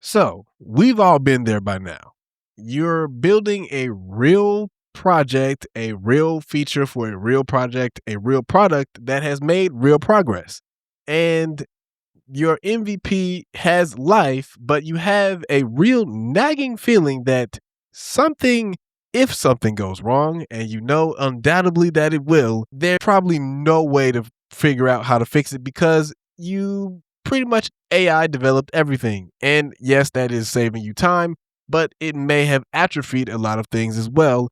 So we've all been there by now. You're building a real project, a real feature for a real project, a real product that has made real progress. And your MVP has life, but you have a real nagging feeling that something, if something goes wrong, and you know undoubtedly that it will, there's probably no way to figure out how to fix it because you pretty much AI developed everything. And yes, that is saving you time, but it may have atrophied a lot of things as well.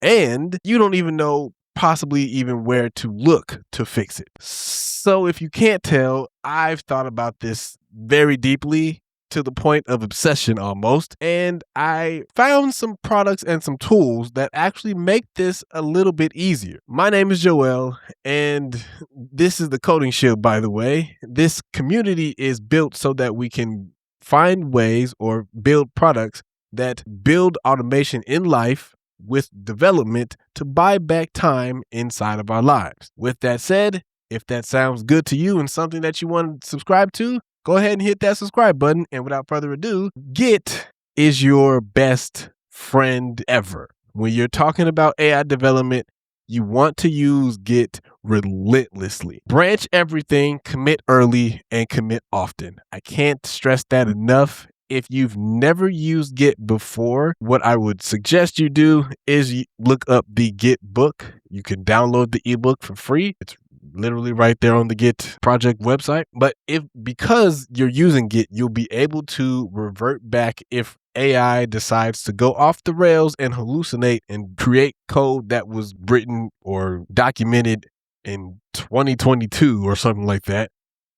And you don't even know possibly even where to look to fix it. So if you can't tell, I've thought about this very deeply to the point of obsession almost, and I found some products and some tools that actually make this a little bit easier. My name is Joel, and this is the Coding Shield, by the way. This community is built so that we can find ways or build products that build automation in life with development to buy back time inside of our lives. With that said, if that sounds good to you and something that you want to subscribe to, go ahead and hit that subscribe button. And without further ado, Git is your best friend ever. When you're talking about AI development, you want to use Git relentlessly. Branch everything, commit early, and commit often. I can't stress that enough. If you've never used Git before, what I would suggest you do is look up the Git book. You can download the ebook for free. It's literally right there on the Git project website. But because you're using Git, you'll be able to revert back if AI decides to go off the rails and hallucinate and create code that was written or documented in 2022 or something like that.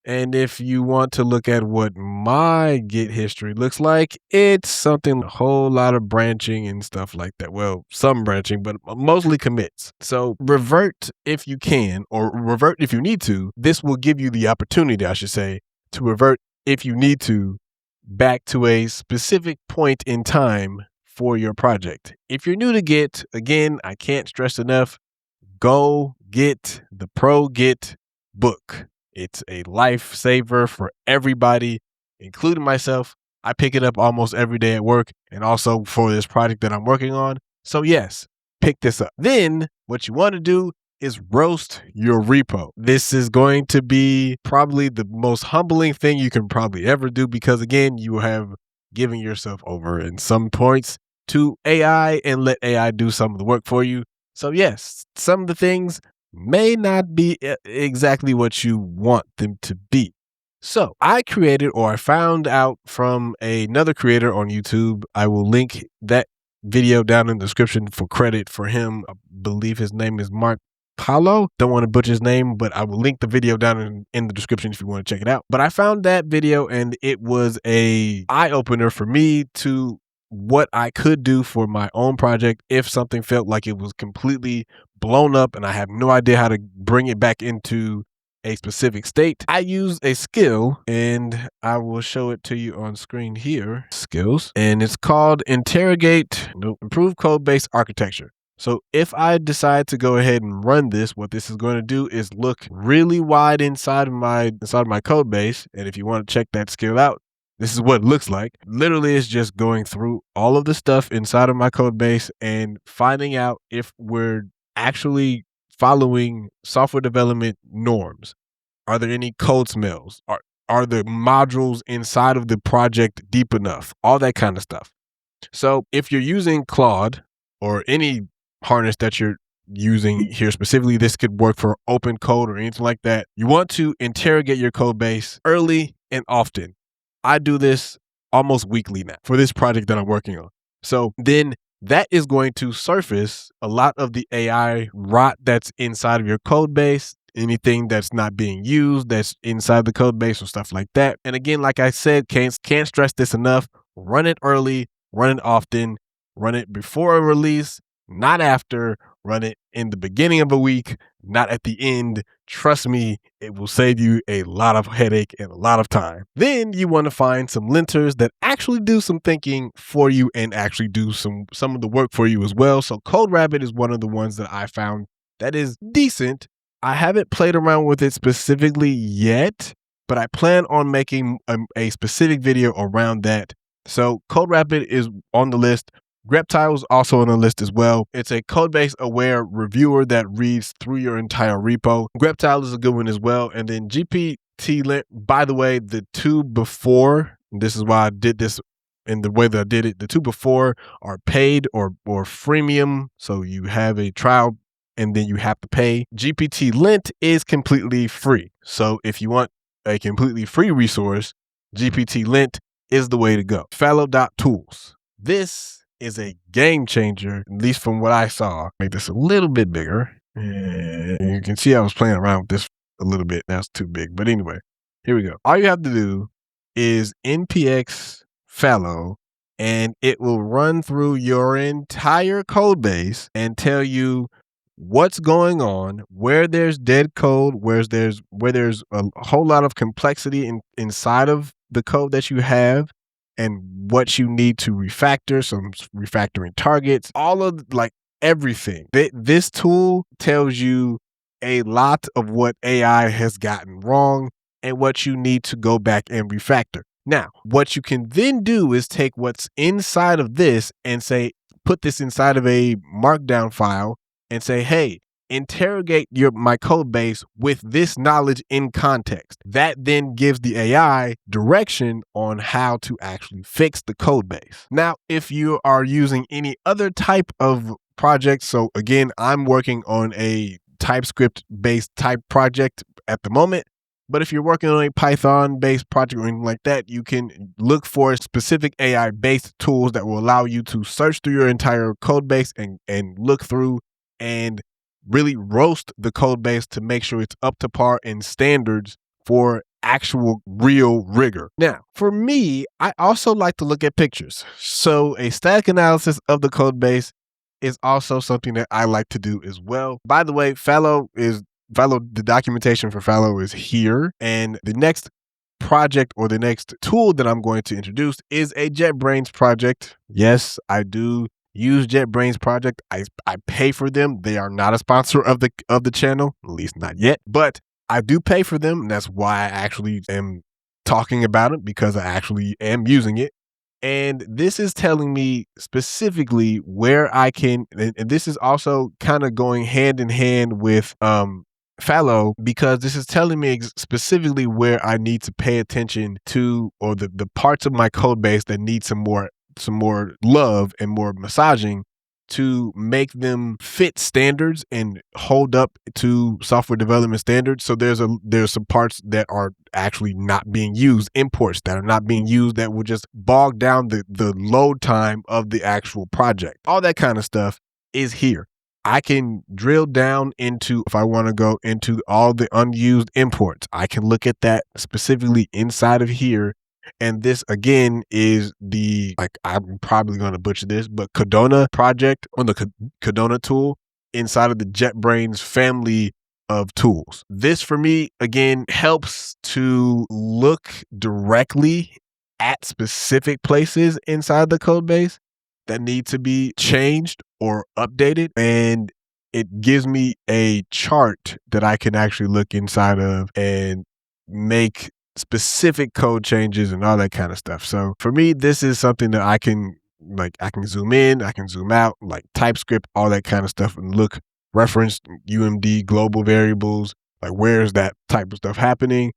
And if you want to look at what my Git history looks like, it's something a whole lot of branching and stuff like that. Well, some branching, but mostly commits. So revert if you can, or revert if you need to. This will give you the opportunity, I should say, to revert if you need to back to a specific point in time for your project. If you're new to Git, again, I can't stress enough, go get the Pro Git book. It's a lifesaver for everybody, including myself. I pick it up almost every day at work and also for this project that I'm working on. So yes, pick this up. Then what you want to do is roast your repo. This is going to be probably the most humbling thing you can probably ever do because again, you have given yourself over in some points to AI and let AI do some of the work for you. So yes, some of the things may not be exactly what you want them to be. So I found out from another creator on YouTube. I will link that video down in the description for credit for him. I believe his name is Mark Paulo. Don't want to butcher his name, but I will link the video down in the description if you want to check it out. But I found that video and it was an eye-opener for me to what I could do for my own project if something felt like it was completely blown up and I have no idea how to bring it back into a specific state. I use a skill and I will show it to you on screen here. Skills. And it's called Improve Code-Based Architecture. So if I decide to go ahead and run this, what this is going to do is look really wide inside of my code base. And if you want to check that skill out, this is what it looks like. Literally, it's just going through all of the stuff inside of my code base and finding out if we're actually following software development norms. Are there any code smells? Are the modules inside of the project deep enough? All that kind of stuff. So if you're using Claude or any harness that you're using here specifically, this could work for OpenCode or anything like that. You want to interrogate your code base early and often. I do this almost weekly now for this project that I'm working on. So then that is going to surface a lot of the AI rot that's inside of your code base, anything that's not being used that's inside the code base or stuff like that. And again, like I said, can't stress this enough. Run it early, run it often, run it before a release, not after. Run it in the beginning of a week, not at the end. Trust me, it will save you a lot of headache and a lot of time. Then you want to find some linters that actually do some thinking for you and actually do some of the work for you as well. So CodeRabbit is one of the ones that I found that is decent. I haven't played around with it specifically yet, but I plan on making a specific video around that So CodeRapid is on the list. greptile is also on the list as well. It's a codebase aware reviewer that reads through your entire repo. greptile is a good one as well. And then GPT-lint, by the way, the two before, this is why I did this in the way that I did it, the two before are paid or freemium. So you have a trial and then you have to pay. GPT-lint is completely free. So if you want a completely free resource, GPT-lint is the way to go. Fallow.tools. This is a game changer, at least from what I saw. Make this a little bit bigger. And you can see I was playing around with this a little bit. That's too big. But anyway, here we go. All you have to do is npx fallow, and it will run through your entire code base and tell you what's going on, where there's dead code, where there's a whole lot of complexity inside of the code that you have, and what you need to refactor, some refactoring targets, all of like everything. This tool tells you a lot of what AI has gotten wrong and what you need to go back and refactor. Now, what you can then do is take what's inside of this and say, put this inside of a markdown file and say, hey, interrogate my code base with this knowledge in context. That then gives the AI direction on how to actually fix the code base. Now, if you are using any other type of project, so again, I'm working on a TypeScript-based type project at the moment. But if you're working on a Python-based project or anything like that, you can look for specific AI-based tools that will allow you to search through your entire code base and look through and really roast the code base to make sure it's up to par in standards for actual real rigor. Now, for me, I also like to look at pictures. So a static analysis of the code base is also something that I like to do as well. By the way, the documentation for Fallow is here. And the next project or the next tool that I'm going to introduce is a JetBrains project. Yes, I do use JetBrains project. I pay for them. They are not a sponsor of the channel, at least not yet, but I do pay for them. And that's why I actually am talking about it, because I actually am using it. And this is telling me specifically where I can, and this is also kind of going hand in hand with Fallow, because this is telling me specifically where I need to pay attention to, or the parts of my code base that need some more love and more massaging to make them fit standards and hold up to software development standards. So there's some parts that are actually not being used, imports that are not being used that will just bog down the load time of the actual project. All that kind of stuff is here. I can drill down into, if I want to go into all the unused imports, I can look at that specifically inside of here. And this again is I'm probably going to butcher this, but Codona project on the Codona tool inside of the JetBrains family of tools. This for me, again, helps to look directly at specific places inside the code base that need to be changed or updated. And it gives me a chart that I can actually look inside of and make specific code changes and all that kind of stuff. So for me, this is something that I can zoom in, I can zoom out, like TypeScript, all that kind of stuff, and look, reference UMD, global variables, like where's that type of stuff happening.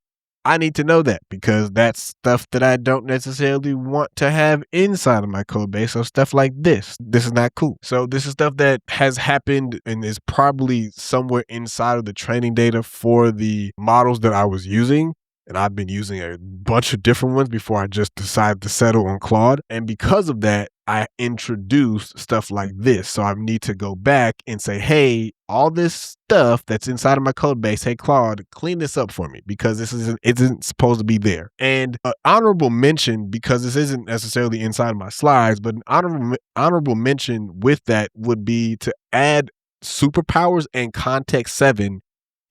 I need to know that because that's stuff that I don't necessarily want to have inside of my code base. So stuff like this is not cool. So this is stuff that has happened and is probably somewhere inside of the training data for the models that I was using. And I've been using a bunch of different ones before I just decided to settle on Claude. And because of that, I introduced stuff like this. So I need to go back and say, hey, all this stuff that's inside of my code base, hey, Claude, clean this up for me because this isn't supposed to be there. And an honorable mention, because this isn't necessarily inside of my slides, but an honorable mention with that would be to add superpowers and context 7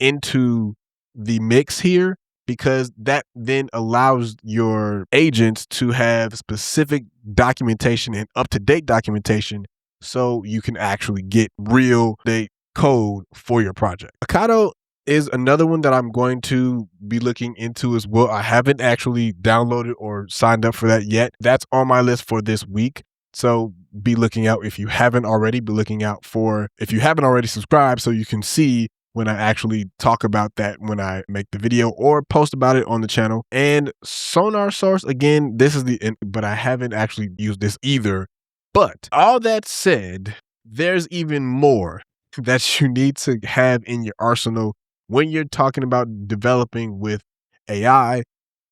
into the mix here, because that then allows your agents to have specific documentation and up-to-date documentation so you can actually get real date code for your project. Ocado is another one that I'm going to be looking into as well. I haven't actually downloaded or signed up for that yet. That's on my list for this week. So be looking out if you haven't already. Be looking out for if you haven't already subscribed so you can see when I actually talk about that when I make the video or post about it on the channel. And Sonar Source, again, this is but I haven't actually used this either. But all that said, there's even more that you need to have in your arsenal when you're talking about developing with AI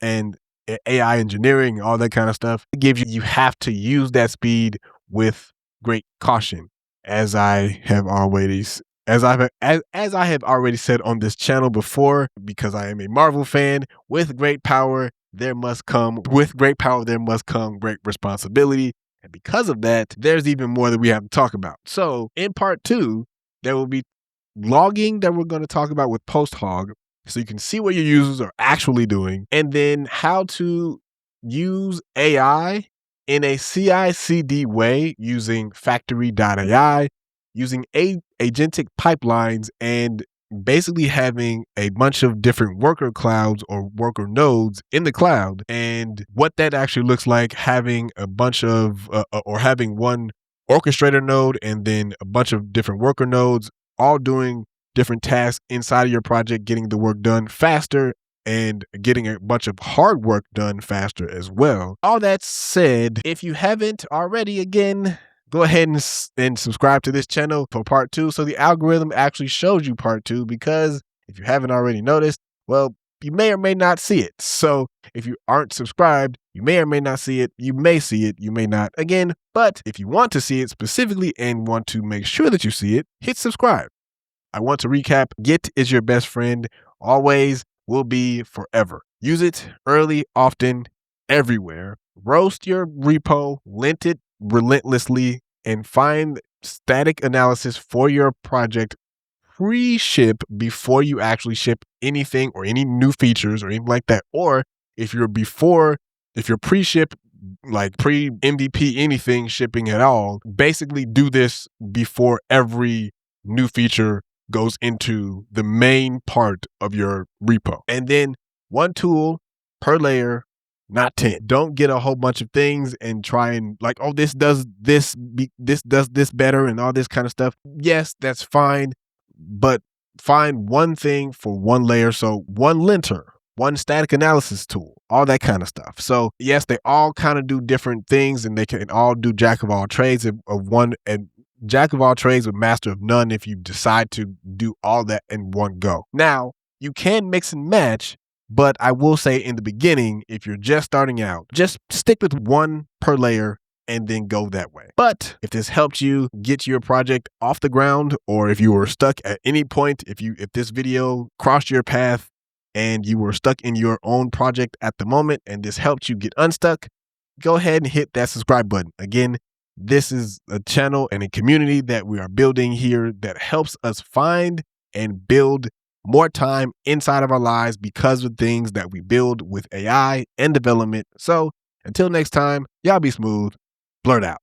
and AI engineering, all that kind of stuff. It gives you have to use that speed with great caution, as I have already as I have already said on this channel before, because I am a Marvel fan. With great power there must come great responsibility. And because of that, there's even more that we have to talk about. So in part 2, there will be logging that we're going to talk about with PostHog, so you can see what your users are actually doing, and then how to use AI in a CI/CD way using Factory.ai, using agentic pipelines, and basically having a bunch of different worker clouds or worker nodes in the cloud, and what that actually looks like, having a bunch of or having one orchestrator node and then a bunch of different worker nodes all doing different tasks inside of your project, getting the work done faster and getting a bunch of hard work done faster as well. All that said, if you haven't already, again, go ahead and subscribe to this channel for part 2, so the algorithm actually shows you part 2, because if you haven't already noticed, well, you may or may not see it. So if you aren't subscribed, you may or may not see it. You may see it, you may not. Again, but if you want to see it specifically and want to make sure that you see it, hit subscribe. I want to recap. Git is your best friend. Always, will be, forever. Use it early, often, everywhere. Roast your repo, lint it relentlessly, and find static analysis for your project pre-ship before you actually ship anything or any new features or anything like that. Or if you're pre-ship, like pre-MVP anything shipping at all, basically do this before every new feature goes into the main part of your repo. And then one tool per layer, not 10. Don't get a whole bunch of things and try and like, oh, this does this better and all this kind of stuff. Yes, that's fine, but find one thing for one layer. So one linter, one static analysis tool, all that kind of stuff. So yes, they all kind of do different things, and they can all do jack of all trades of one, and jack of all trades with master of none if you decide to do all that in one go. Now, you can mix and match, but I will say in the beginning, if you're just starting out, just stick with one per layer and then go that way. But if this helped you get your project off the ground, or if you were stuck at any point, if this video crossed your path and you were stuck in your own project at the moment and this helped you get unstuck, go ahead and hit that subscribe button. Again, this is a channel and a community that we are building here that helps us find and build more time inside of our lives because of things that we build with AI and development. So until next time, y'all be smooth. Blurt out.